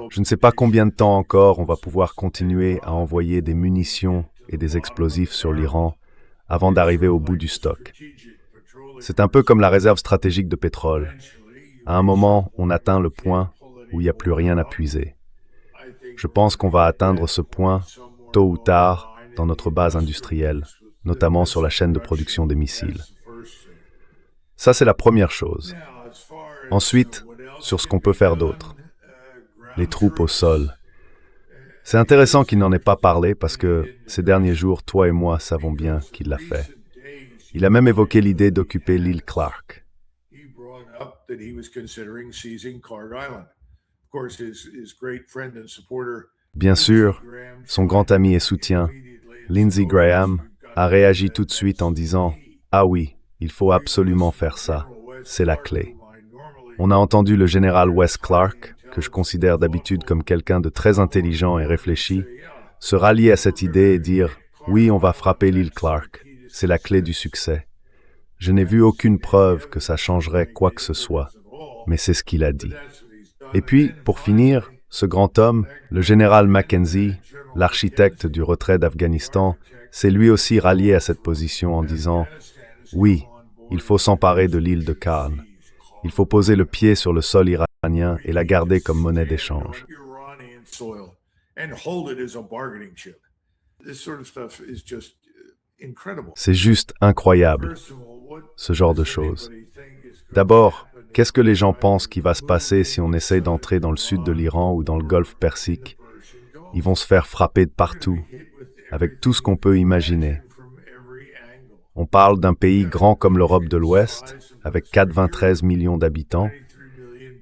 Je ne sais pas combien de temps encore on va pouvoir continuer à envoyer des munitions et des explosifs sur l'Iran avant d'arriver au bout du stock. C'est un peu comme la réserve stratégique de pétrole. À un moment, on atteint le point où il n'y a plus rien à puiser. Je pense qu'on va atteindre ce point, tôt ou tard, dans notre base industrielle, notamment sur la chaîne de production des missiles. Ça, c'est la première chose. Ensuite, sur ce qu'on peut faire d'autre. Les troupes au sol. C'est intéressant qu'il n'en ait pas parlé parce que, ces derniers jours, toi et moi savons bien qu'il l'a fait. Il a même évoqué l'idée d'occuper l'île Clark. Bien sûr, son grand ami et soutien, Lindsey Graham, a réagi tout de suite en disant « Ah oui, il faut absolument faire ça, c'est la clé ». On a entendu le général Wes Clark, que je considère d'habitude comme quelqu'un de très intelligent et réfléchi, se rallier à cette idée et dire « Oui, on va frapper l'île Clark, c'est la clé du succès ». Je n'ai vu aucune preuve que ça changerait quoi que ce soit, mais c'est ce qu'il a dit. Et puis, pour finir, ce grand homme, le général Mackenzie, l'architecte du retrait d'Afghanistan, s'est lui aussi rallié à cette position en disant « Oui, il faut s'emparer de l'île de Khan. Il faut poser le pied sur le sol iranien et la garder comme monnaie d'échange. » C'est juste incroyable, ce genre de choses. D'abord, qu'est-ce que les gens pensent qui va se passer si on essaie d'entrer dans le sud de l'Iran ou dans le golfe Persique? Ils vont se faire frapper de partout, avec tout ce qu'on peut imaginer. On parle d'un pays grand comme l'Europe de l'Ouest, avec 93 millions d'habitants,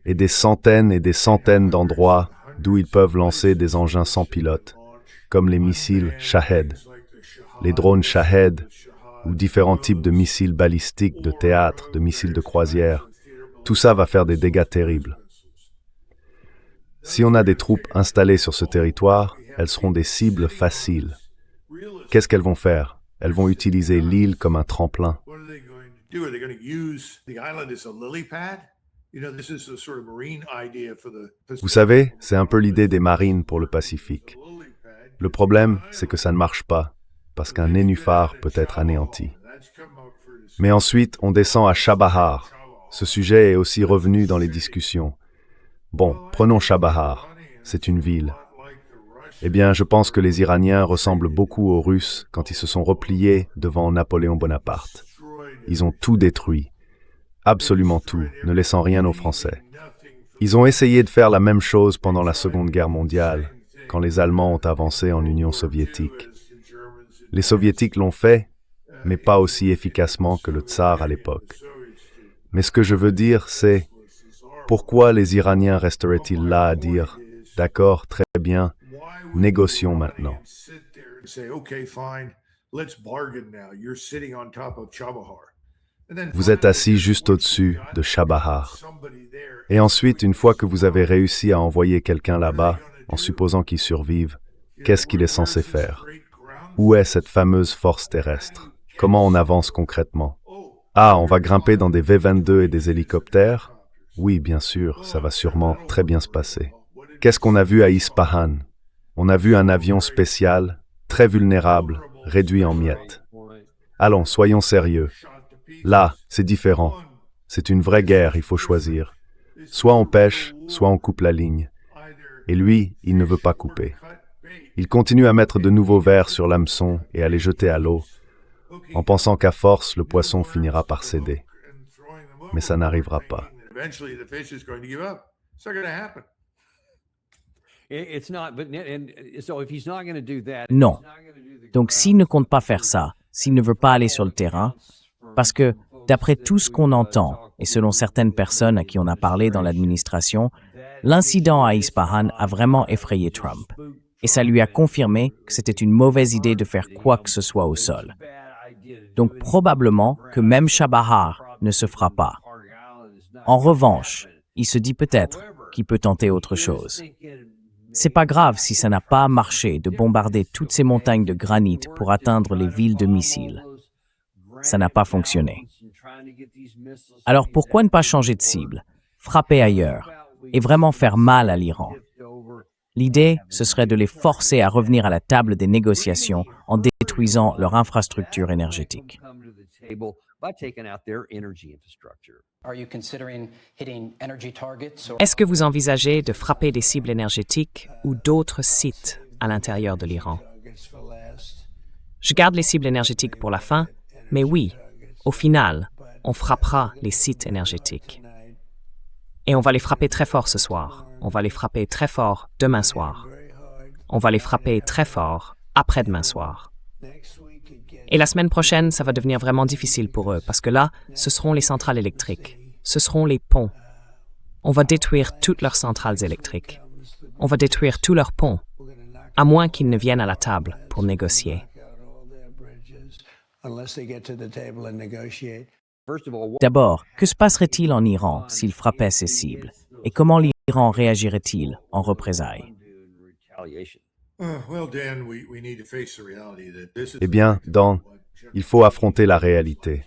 et des centaines d'endroits d'où ils peuvent lancer des engins sans pilote, comme les missiles Shahed, les drones Shahed, ou différents types de missiles balistiques, de théâtre, de missiles de croisière. Tout ça va faire des dégâts terribles. Si on a des troupes installées sur ce territoire, elles seront des cibles faciles. Qu'est-ce qu'elles vont faire? Elles vont utiliser l'île comme un tremplin. Vous savez, c'est un peu l'idée des marines pour le Pacifique. Le problème, c'est que ça ne marche pas, parce qu'un nénuphar peut être anéanti. Mais ensuite, on descend à Chabahar. Ce sujet est aussi revenu dans les discussions. Bon, prenons Chabahar. C'est une ville. Eh bien, je pense que les Iraniens ressemblent beaucoup aux Russes quand ils se sont repliés devant Napoléon Bonaparte. Ils ont tout détruit. Absolument tout, ne laissant rien aux Français. Ils ont essayé de faire la même chose pendant la Seconde Guerre mondiale, quand les Allemands ont avancé en Union soviétique. Les Soviétiques l'ont fait, mais pas aussi efficacement que le Tsar à l'époque. Mais ce que je veux dire, c'est pourquoi les Iraniens resteraient-ils là à dire « D'accord, très bien, négocions maintenant ». Vous êtes assis juste au-dessus de Chabahar. Et ensuite, une fois que vous avez réussi à envoyer quelqu'un là-bas, en supposant qu'il survive, qu'est-ce qu'il est censé faire? Où est cette fameuse force terrestre? Comment on avance concrètement? Ah, on va grimper dans des V-22 et des hélicoptères? Oui, bien sûr, ça va sûrement très bien se passer. Qu'est-ce qu'on a vu à Ispahan? On a vu un avion spécial, très vulnérable, réduit en miettes. Allons, soyons sérieux. Là, c'est différent. C'est une vraie guerre, il faut choisir. Soit on pêche, soit on coupe la ligne. Et lui, il ne veut pas couper. Il continue à mettre de nouveaux vers sur l'hameçon et à les jeter à l'eau, en pensant qu'à force, le poisson finira par céder. Mais ça n'arrivera pas. Non. Donc s'il ne compte pas faire ça, s'il ne veut pas aller sur le terrain, parce que d'après tout ce qu'on entend, et selon certaines personnes à qui on a parlé dans l'administration, l'incident à Ispahan a vraiment effrayé Trump. Et ça lui a confirmé que c'était une mauvaise idée de faire quoi que ce soit au sol. Donc probablement que même Chabahar ne se fera pas. En revanche, il se dit peut-être qu'il peut tenter autre chose. C'est pas grave si ça n'a pas marché de bombarder toutes ces montagnes de granit pour atteindre les villes de missiles. Ça n'a pas fonctionné. Alors pourquoi ne pas changer de cible? frapper ailleurs et vraiment faire mal à l'Iran. L'idée, ce serait de les forcer à revenir à la table des négociations en détruisant leur infrastructure énergétique. Est-ce que vous envisagez de frapper des cibles énergétiques ou d'autres sites à l'intérieur de l'Iran? Je garde les cibles énergétiques pour la fin, mais oui, au final, on frappera les sites énergétiques. Et on va les frapper très fort ce soir. On va les frapper très fort demain soir. On va les frapper très fort après-demain soir. Et la semaine prochaine, ça va devenir vraiment difficile pour eux, parce que là, ce seront les centrales électriques. Ce seront les ponts. On va détruire toutes leurs centrales électriques. On va détruire tous leurs ponts, à moins qu'ils ne viennent à la table pour négocier. D'abord, que se passerait-il en Iran s'ils frappaient ces cibles? Et comment l'Iran réagirait-il en représailles? Eh bien, Dan, il faut affronter la réalité.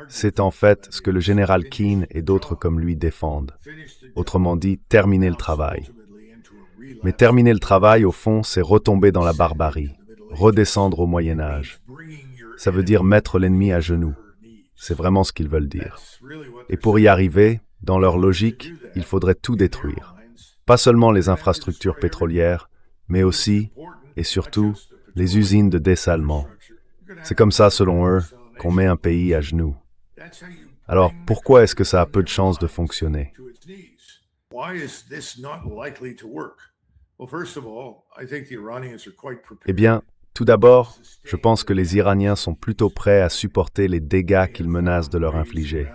C'est en fait ce que le général Keane et d'autres comme lui défendent. Autrement dit, terminer le travail. Mais terminer le travail, au fond, c'est retomber dans la barbarie, redescendre au Moyen-Âge. Ça veut dire mettre l'ennemi à genoux. C'est vraiment ce qu'ils veulent dire. Et pour y arriver, dans leur logique, il faudrait tout détruire. Pas seulement les infrastructures pétrolières, mais aussi, et surtout, les usines de dessalement. C'est comme ça, selon eux, qu'on met un pays à genoux. Alors, pourquoi est-ce que ça a peu de chances de fonctionner? Eh bien, tout d'abord, je pense que les Iraniens sont plutôt prêts à supporter les dégâts qu'ils menacent de leur infliger.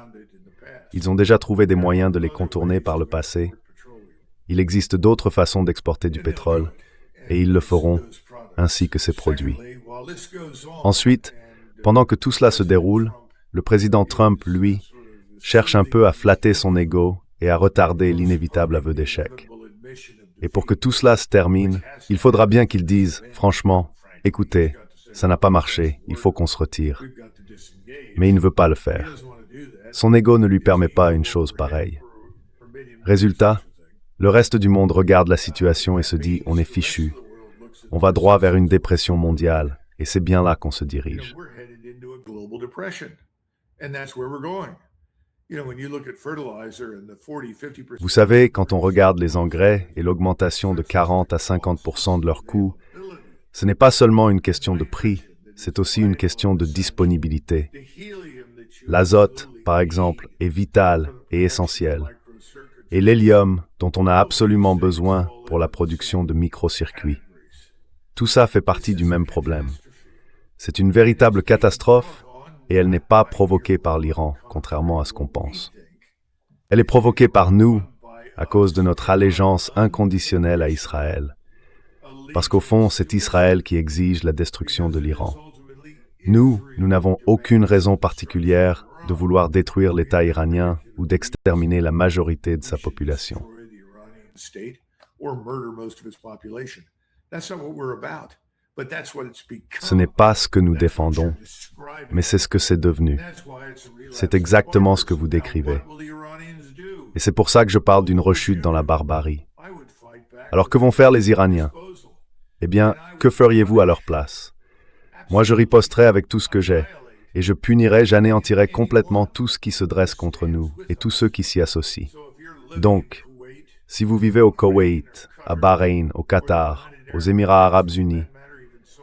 Ils ont déjà trouvé des moyens de les contourner par le passé. Il existe d'autres façons d'exporter du pétrole, et ils le feront, ainsi que ses produits. Ensuite, pendant que tout cela se déroule, le président Trump, lui, cherche un peu à flatter son ego et à retarder l'inévitable aveu d'échec. Et pour que tout cela se termine, il faudra bien qu'il dise, franchement, écoutez, ça n'a pas marché, il faut qu'on se retire. Mais il ne veut pas le faire. Son ego ne lui permet pas une chose pareille. Résultat, le reste du monde regarde la situation et se dit, on est fichu. On va droit vers une dépression mondiale, et c'est bien là qu'on se dirige. Vous savez, quand on regarde les engrais et l'augmentation de 40 à 50% de leurs coûts, ce n'est pas seulement une question de prix, c'est aussi une question de disponibilité. L'azote, par exemple, est vital et essentiel. Et l'hélium, dont on a absolument besoin pour la production de microcircuits. Tout ça fait partie du même problème. C'est une véritable catastrophe et elle n'est pas provoquée par l'Iran, contrairement à ce qu'on pense. Elle est provoquée par nous, à cause de notre allégeance inconditionnelle à Israël. Parce qu'au fond, c'est Israël qui exige la destruction de l'Iran. Nous n'avons aucune raison particulière de vouloir détruire l'État iranien ou d'exterminer la majorité de sa population. Ce n'est pas ce que nous défendons, mais c'est ce que c'est devenu. C'est exactement ce que vous décrivez. Et c'est pour ça que je parle d'une rechute dans la barbarie. Alors que vont faire les Iraniens? Eh bien, que feriez-vous à leur place? Moi, je riposterai avec tout ce que j'ai, et je punirai, j'anéantirai complètement tout ce qui se dresse contre nous, et tous ceux qui s'y associent. Donc, si vous vivez au Koweït, à Bahreïn, au Qatar, aux Émirats arabes unis,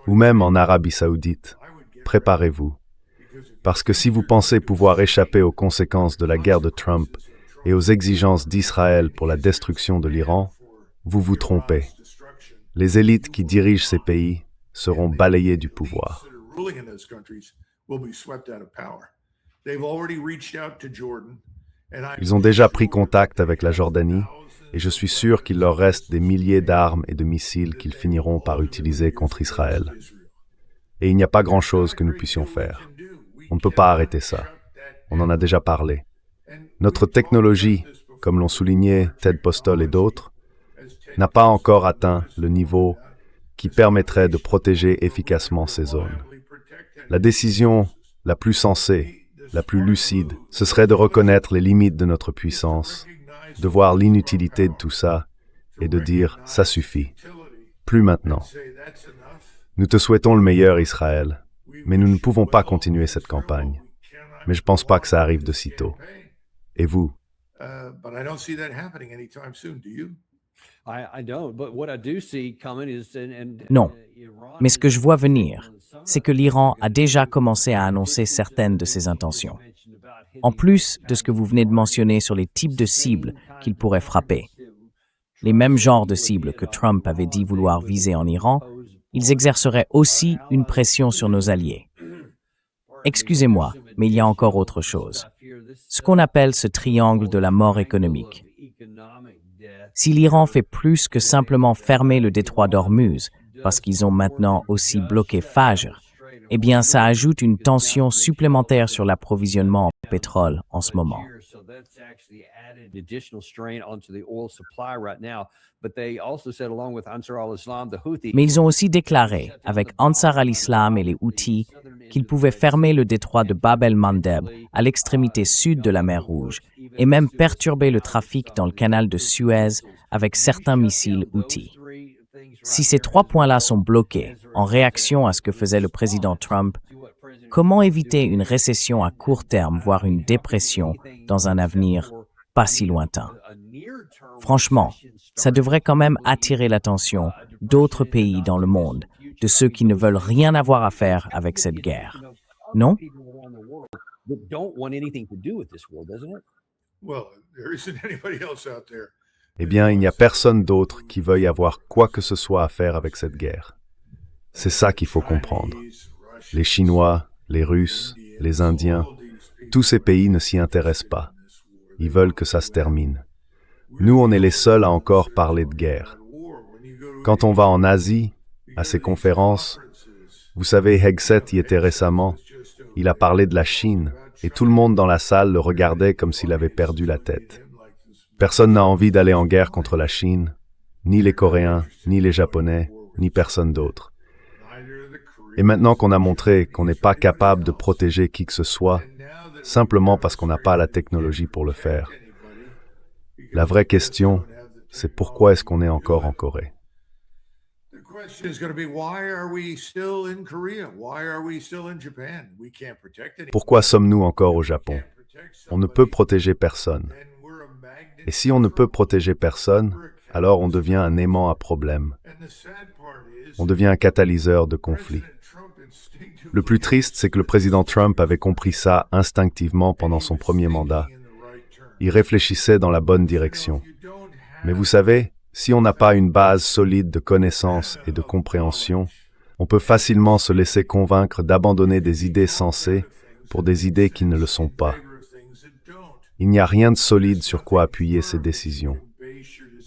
ou même en Arabie saoudite, préparez-vous. Parce que si vous pensez pouvoir échapper aux conséquences de la guerre de Trump et aux exigences d'Israël pour la destruction de l'Iran, vous vous trompez. Les élites qui dirigent ces pays seront balayées du pouvoir. Ils ont déjà pris contact avec la Jordanie et je suis sûr qu'il leur reste des milliers d'armes et de missiles qu'ils finiront par utiliser contre Israël. Et il n'y a pas grand-chose que nous puissions faire. On ne peut pas arrêter ça. On en a déjà parlé. Notre technologie, comme l'ont souligné Ted Postol et d'autres, n'a pas encore atteint le niveau qui permettrait de protéger efficacement ces zones. La décision la plus sensée, la plus lucide, ce serait de reconnaître les limites de notre puissance de voir l'inutilité de tout ça et de dire « ça suffit, plus maintenant ». Nous te souhaitons le meilleur, Israël, mais nous ne pouvons pas continuer cette campagne. Mais je ne pense pas que ça arrive de sitôt. Et vous? Non. Mais ce que je vois venir, c'est que l'Iran a déjà commencé à annoncer certaines de ses intentions. En plus de ce que vous venez de mentionner sur les types de cibles qu'il pourrait frapper, les mêmes genres de cibles que Trump avait dit vouloir viser en Iran, ils exerceraient aussi une pression sur nos alliés. Excusez-moi, mais il y a encore autre chose. Ce qu'on appelle ce triangle de la mort économique. Si l'Iran fait plus que simplement fermer le détroit d'Ormuz, parce qu'ils ont maintenant aussi bloqué Fajr, eh bien ça ajoute une tension supplémentaire sur l'approvisionnement en pétrole en ce moment. Mais ils ont aussi déclaré, avec Ansar al-Islam et les Houthis, qu'ils pouvaient fermer le détroit de Bab el-Mandeb à l'extrémité sud de la mer Rouge et même perturber le trafic dans le canal de Suez avec certains missiles Houthis. Si ces 3 points-là sont bloqués en réaction à ce que faisait le président Trump, comment éviter une récession à court terme, voire une dépression dans un avenir pas si lointain? Franchement, ça devrait quand même attirer l'attention d'autres pays dans le monde, de ceux qui ne veulent rien avoir à faire avec cette guerre. Non? Eh bien, il n'y a personne d'autre qui veuille avoir quoi que ce soit à faire avec cette guerre. C'est ça qu'il faut comprendre. Les Chinois, les Russes, les Indiens, tous ces pays ne s'y intéressent pas. Ils veulent que ça se termine. Nous, on est les seuls à encore parler de guerre. Quand on va en Asie, à ces conférences, vous savez, Hegseth y était récemment, il a parlé de la Chine, et tout le monde dans la salle le regardait comme s'il avait perdu la tête. Personne n'a envie d'aller en guerre contre la Chine, ni les Coréens, ni les Japonais, ni personne d'autre. Et maintenant qu'on a montré qu'on n'est pas capable de protéger qui que ce soit, simplement parce qu'on n'a pas la technologie pour le faire, la vraie question, c'est pourquoi est-ce qu'on est encore en Corée? Pourquoi sommes-nous encore au Japon? On ne peut protéger personne. Et si on ne peut protéger personne, alors on devient un aimant à problème. On devient un catalyseur de conflits. Le plus triste, c'est que le président Trump avait compris ça instinctivement pendant son premier mandat. Il réfléchissait dans la bonne direction. Mais vous savez, si on n'a pas une base solide de connaissances et de compréhension, on peut facilement se laisser convaincre d'abandonner des idées sensées pour des idées qui ne le sont pas. Il n'y a rien de solide sur quoi appuyer ces décisions.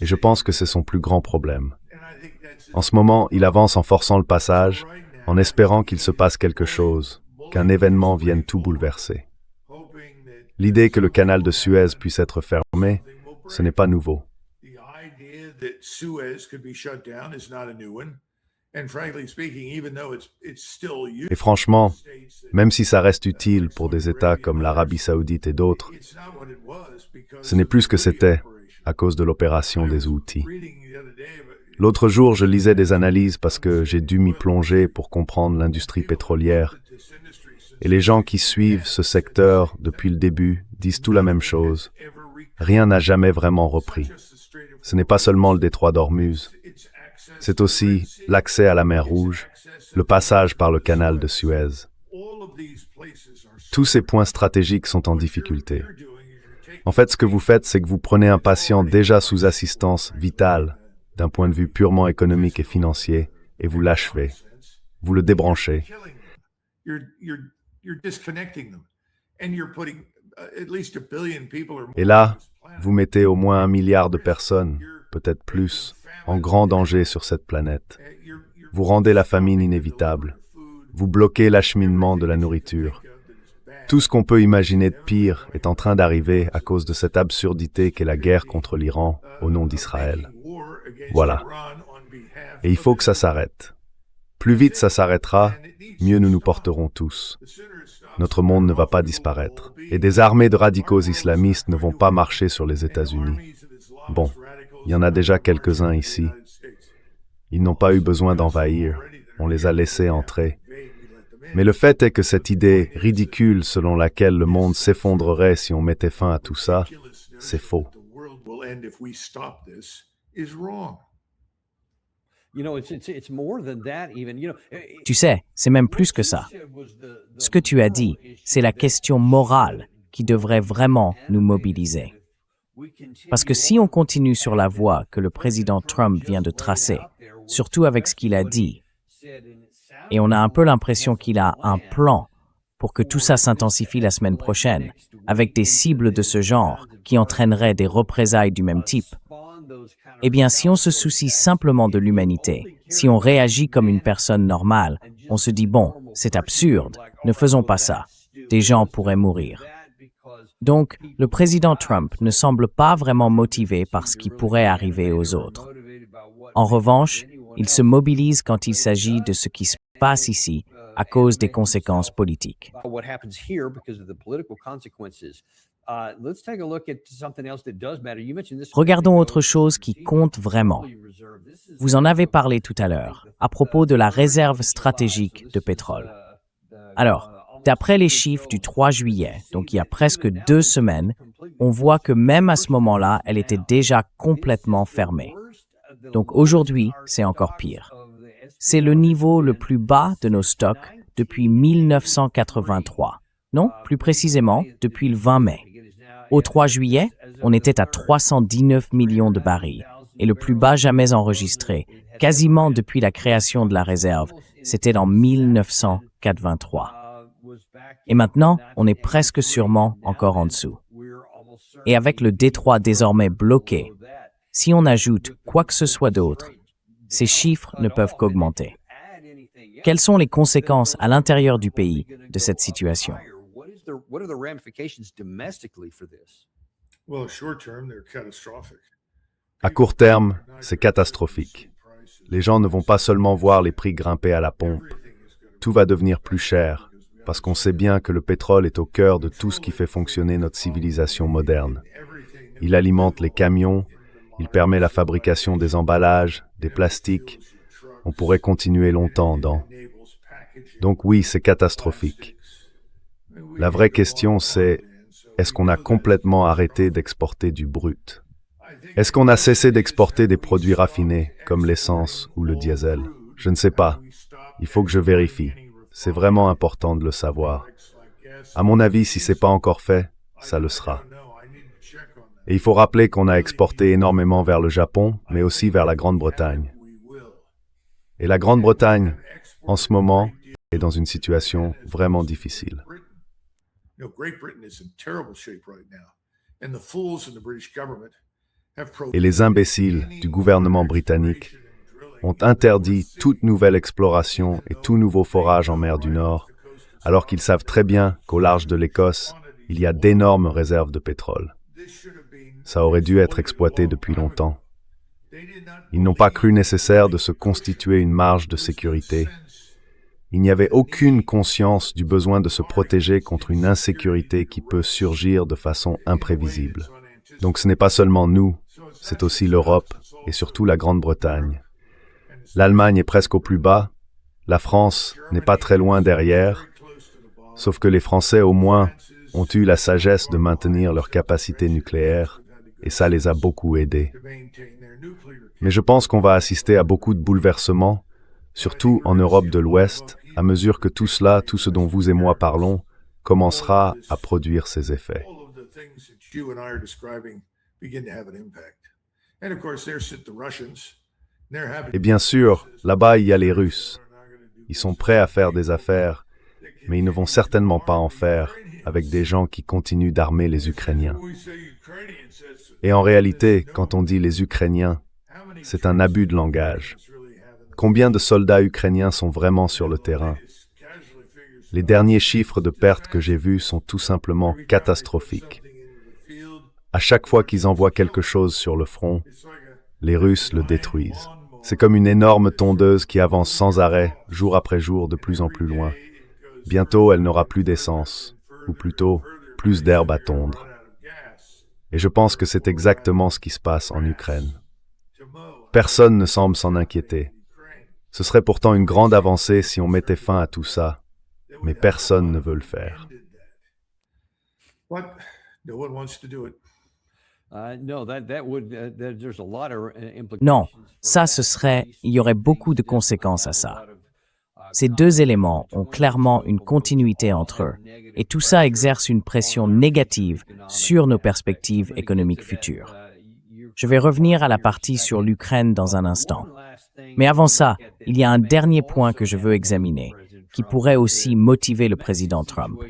Et je pense que c'est son plus grand problème. En ce moment, il avance en forçant le passage, en espérant qu'il se passe quelque chose, qu'un événement vienne tout bouleverser. L'idée que le canal de Suez puisse être fermé, ce n'est pas nouveau. Et franchement, même si ça reste utile pour des États comme l'Arabie Saoudite et d'autres, ce n'est plus ce que c'était à cause de l'opération des Houthis. L'autre jour, je lisais des analyses parce que j'ai dû m'y plonger pour comprendre l'industrie pétrolière. Et les gens qui suivent ce secteur depuis le début disent tout la même chose. Rien n'a jamais vraiment repris. Ce n'est pas seulement le détroit d'Ormuz. C'est aussi l'accès à la mer Rouge, le passage par le canal de Suez. Tous ces points stratégiques sont en difficulté. En fait, ce que vous faites, c'est que vous prenez un patient déjà sous assistance vitale, d'un point de vue purement économique et financier, et vous l'achevez. Vous le débranchez. Et là, vous mettez au moins 1 milliard de personnes, peut-être plus, en grand danger sur cette planète. Vous rendez la famine inévitable. Vous bloquez l'acheminement de la nourriture. Tout ce qu'on peut imaginer de pire est en train d'arriver à cause de cette absurdité qu'est la guerre contre l'Iran au nom d'Israël. Voilà. Et il faut que ça s'arrête. Plus vite ça s'arrêtera, mieux nous nous porterons tous. Notre monde ne va pas disparaître. Et des armées de radicaux islamistes ne vont pas marcher sur les États-Unis. Bon, il y en a déjà quelques-uns ici. Ils n'ont pas eu besoin d'envahir, on les a laissés entrer. Mais le fait est que cette idée ridicule selon laquelle le monde s'effondrerait si on mettait fin à tout ça, c'est faux. Tu sais, c'est même plus que ça. Ce que tu as dit, c'est la question morale qui devrait vraiment nous mobiliser. Parce que si on continue sur la voie que le président Trump vient de tracer, surtout avec ce qu'il a dit, et on a un peu l'impression qu'il a un plan pour que tout ça s'intensifie la semaine prochaine, avec des cibles de ce genre qui entraîneraient des représailles du même type, eh bien, si on se soucie simplement de l'humanité, si on réagit comme une personne normale, on se dit, bon, c'est absurde, ne faisons pas ça, des gens pourraient mourir. Donc, le président Trump ne semble pas vraiment motivé par ce qui pourrait arriver aux autres. En revanche, il se mobilise quand il s'agit de ce qui se passe ici à cause des conséquences politiques. Regardons autre chose qui compte vraiment. Vous en avez parlé tout à l'heure, à propos de la réserve stratégique de pétrole. Alors, d'après les chiffres du 3 juillet, donc il y a presque 2 semaines, on voit que même à ce moment-là, elle était déjà complètement fermée. Donc aujourd'hui, c'est encore pire. C'est le niveau le plus bas de nos stocks depuis 1983. Non, plus précisément, depuis le 20 mai. Au 3 juillet, on était à 319 millions de barils, et le plus bas jamais enregistré, quasiment depuis la création de la réserve, c'était en 1983. Et maintenant, on est presque sûrement encore en dessous. Et avec le détroit désormais bloqué, si on ajoute quoi que ce soit d'autre, ces chiffres ne peuvent qu'augmenter. Quelles sont les conséquences à l'intérieur du pays de cette situation? À court terme, c'est catastrophique. Les gens ne vont pas seulement voir les prix grimper à la pompe. Tout va devenir plus cher, parce qu'on sait bien que le pétrole est au cœur de tout ce qui fait fonctionner notre civilisation moderne. Il alimente les camions, il permet la fabrication des emballages, des plastiques. On pourrait continuer longtemps dans. Donc oui, c'est catastrophique. La vraie question, c'est, est-ce qu'on a complètement arrêté d'exporter du brut? Est-ce qu'on a cessé d'exporter des produits raffinés, comme l'essence ou le diesel? Je ne sais pas. Il faut que je vérifie. C'est vraiment important de le savoir. À mon avis, si c'est pas encore fait, ça le sera. Et il faut rappeler qu'on a exporté énormément vers le Japon, mais aussi vers la Grande-Bretagne. Et la Grande-Bretagne, en ce moment, est dans une situation vraiment difficile. Et les imbéciles du gouvernement britannique ont interdit toute nouvelle exploration et tout nouveau forage en mer du Nord, alors qu'ils savent très bien qu'au large de l'Écosse, il y a d'énormes réserves de pétrole. Ça aurait dû être exploité depuis longtemps. Ils n'ont pas cru nécessaire de se constituer une marge de sécurité. Il n'y avait aucune conscience du besoin de se protéger contre une insécurité qui peut surgir de façon imprévisible. Donc ce n'est pas seulement nous, c'est aussi l'Europe et surtout la Grande-Bretagne. L'Allemagne est presque au plus bas, la France n'est pas très loin derrière, sauf que les Français au moins ont eu la sagesse de maintenir leur capacité nucléaire, et ça les a beaucoup aidés. Mais je pense qu'on va assister à beaucoup de bouleversements, surtout en Europe de l'Ouest, à mesure que tout cela, tout ce dont vous et moi parlons, commencera à produire ses effets. Et bien sûr, là-bas, il y a les Russes. Ils sont prêts à faire des affaires, mais ils ne vont certainement pas en faire avec des gens qui continuent d'armer les Ukrainiens. Et en réalité, quand on dit les Ukrainiens, c'est un abus de langage. Combien de soldats ukrainiens sont vraiment sur le terrain? Les derniers chiffres de pertes que j'ai vus sont tout simplement catastrophiques. À chaque fois qu'ils envoient quelque chose sur le front, les Russes le détruisent. C'est comme une énorme tondeuse qui avance sans arrêt, jour après jour, de plus en plus loin. Bientôt, elle n'aura plus d'essence, ou plutôt, plus d'herbe à tondre. Et je pense que c'est exactement ce qui se passe en Ukraine. Personne ne semble s'en inquiéter. Ce serait pourtant une grande avancée si on mettait fin à tout ça, mais personne ne veut le faire. Non, ça il y aurait beaucoup de conséquences à ça. Ces deux éléments ont clairement une continuité entre eux, et tout ça exerce une pression négative sur nos perspectives économiques futures. Je vais revenir à la partie sur l'Ukraine dans un instant. Mais avant ça, il y a un dernier point que je veux examiner, qui pourrait aussi motiver le président Trump.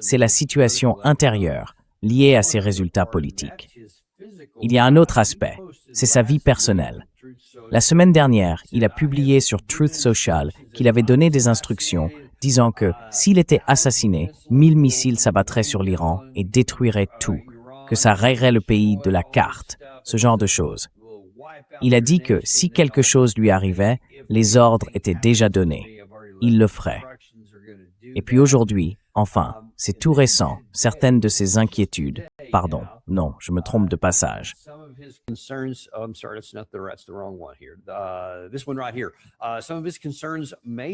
C'est la situation intérieure liée à ses résultats politiques. Il y a un autre aspect, c'est sa vie personnelle. La semaine dernière, il a publié sur Truth Social qu'il avait donné des instructions disant que s'il était assassiné, 1000 missiles s'abattraient sur l'Iran et détruiraient tout, que ça rayerait le pays de la carte, ce genre de choses. Il a dit que si quelque chose lui arrivait, les ordres étaient déjà donnés. Il le ferait. Et puis aujourd'hui, enfin, c'est tout récent, certaines de ses inquiétudes. Pardon, non, je me trompe de passage.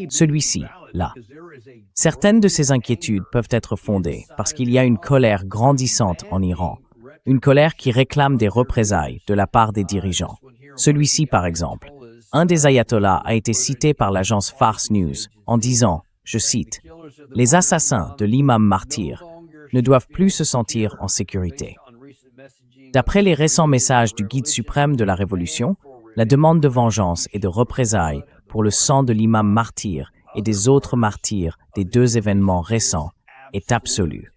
Celui-ci, là. Certaines de ces inquiétudes peuvent être fondées parce qu'il y a une colère grandissante en Iran, une colère qui réclame des représailles de la part des dirigeants. Celui-ci, par exemple, un des ayatollahs a été cité par l'agence Fars News en disant, je cite, « Les assassins de l'imam martyr ne doivent plus se sentir en sécurité. » D'après les récents messages du guide suprême de la Révolution, la demande de vengeance et de représailles pour le sang de l'imam martyr et des autres martyrs des deux événements récents est absolue.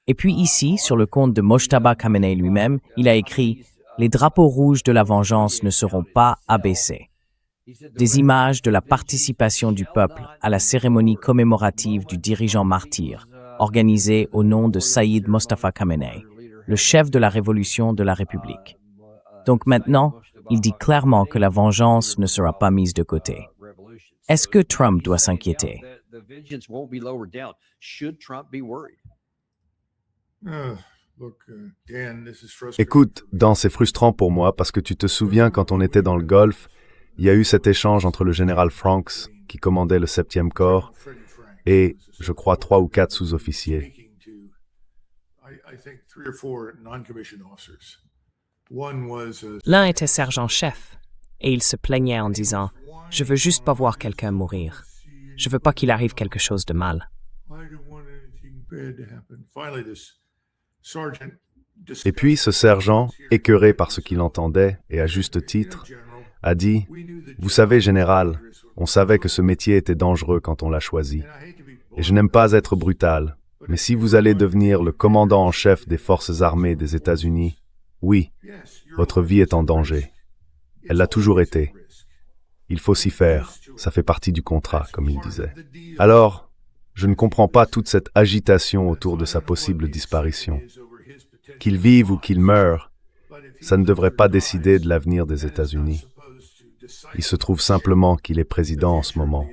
Et puis ici, sur le compte de Mojtaba Khamenei lui-même, il a écrit « Les drapeaux rouges de la vengeance ne seront pas abaissés ». Des images de la participation du peuple à la cérémonie commémorative du dirigeant martyr, organisée au nom de Saïd Mostafa Khamenei, le chef de la révolution de la République. Donc maintenant, il dit clairement que la vengeance ne sera pas mise de côté. Est-ce que Trump doit s'inquiéter? Écoute, Dan, c'est frustrant pour moi parce que tu te souviens quand on était dans le Golfe, il y a eu cet échange entre le général Franks, qui commandait le 7e corps, et, je crois, 3 ou 4 sous-officiers. L'un était sergent-chef, et il se plaignait en disant « Je veux juste pas voir quelqu'un mourir. Je veux pas qu'il arrive quelque chose de mal. » Et puis ce sergent, écœuré par ce qu'il entendait, et à juste titre, a dit « Vous savez, général, on savait que ce métier était dangereux quand on l'a choisi. Et je n'aime pas être brutal, mais si vous allez devenir le commandant en chef des forces armées des États-Unis, oui, votre vie est en danger. Elle l'a toujours été. Il faut s'y faire, ça fait partie du contrat, comme il disait. Alors, je ne comprends pas toute cette agitation autour de sa possible disparition. Qu'il vive ou qu'il meure, ça ne devrait pas décider de l'avenir des États-Unis. Il se trouve simplement qu'il est président en ce moment.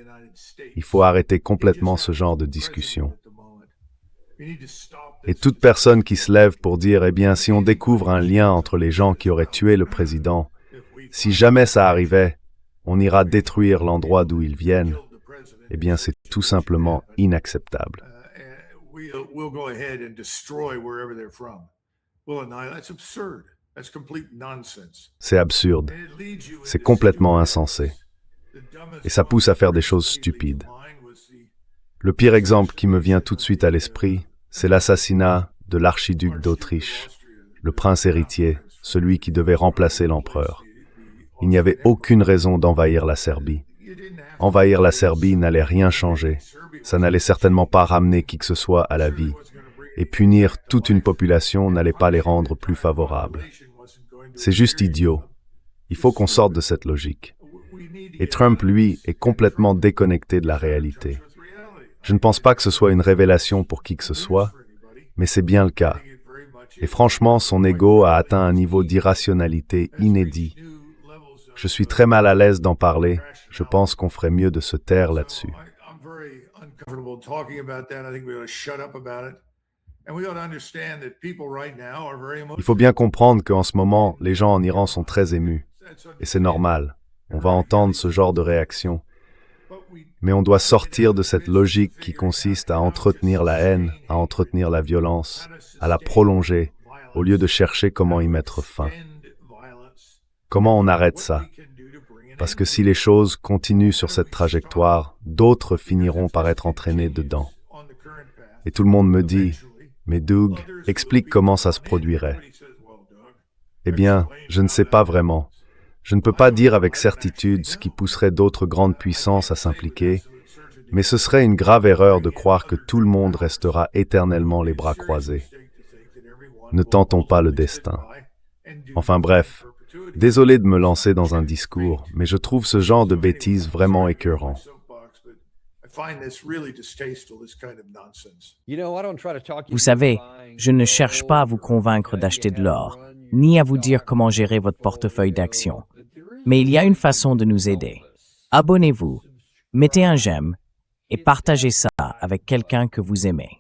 Il faut arrêter complètement ce genre de discussion. Et toute personne qui se lève pour dire « Eh bien, si on découvre un lien entre les gens qui auraient tué le président, si jamais ça arrivait, on ira détruire l'endroit d'où ils viennent. » Eh bien, c'est tout simplement inacceptable. C'est absurde. C'est complètement insensé. Et ça pousse à faire des choses stupides. Le pire exemple qui me vient tout de suite à l'esprit, c'est l'assassinat de l'archiduc d'Autriche, le prince héritier, celui qui devait remplacer l'empereur. Il n'y avait aucune raison d'envahir la Serbie. Envahir la Serbie n'allait rien changer. Ça n'allait certainement pas ramener qui que ce soit à la vie. Et punir toute une population n'allait pas les rendre plus favorables. C'est juste idiot. Il faut qu'on sorte de cette logique. Et Trump, lui, est complètement déconnecté de la réalité. Je ne pense pas que ce soit une révélation pour qui que ce soit, mais c'est bien le cas. Et franchement, son ego a atteint un niveau d'irrationalité inédit. Je suis très mal à l'aise d'en parler. Je pense qu'on ferait mieux de se taire là-dessus. Il faut bien comprendre qu'en ce moment, les gens en Iran sont très émus. Et c'est normal. On va entendre ce genre de réaction. Mais on doit sortir de cette logique qui consiste à entretenir la haine, à entretenir la violence, à la prolonger, au lieu de chercher comment y mettre fin. Comment on arrête ça? Parce que si les choses continuent sur cette trajectoire, d'autres finiront par être entraînés dedans. Et tout le monde me dit, « Mais Doug, explique comment ça se produirait. » Eh bien, je ne sais pas vraiment. Je ne peux pas dire avec certitude ce qui pousserait d'autres grandes puissances à s'impliquer, mais ce serait une grave erreur de croire que tout le monde restera éternellement les bras croisés. Ne tentons pas le destin. Enfin bref, désolé de me lancer dans un discours, mais je trouve ce genre de bêtises vraiment écœurant. Vous savez, je ne cherche pas à vous convaincre d'acheter de l'or, ni à vous dire comment gérer votre portefeuille d'actions. Mais il y a une façon de nous aider. Abonnez-vous, mettez un j'aime et partagez ça avec quelqu'un que vous aimez.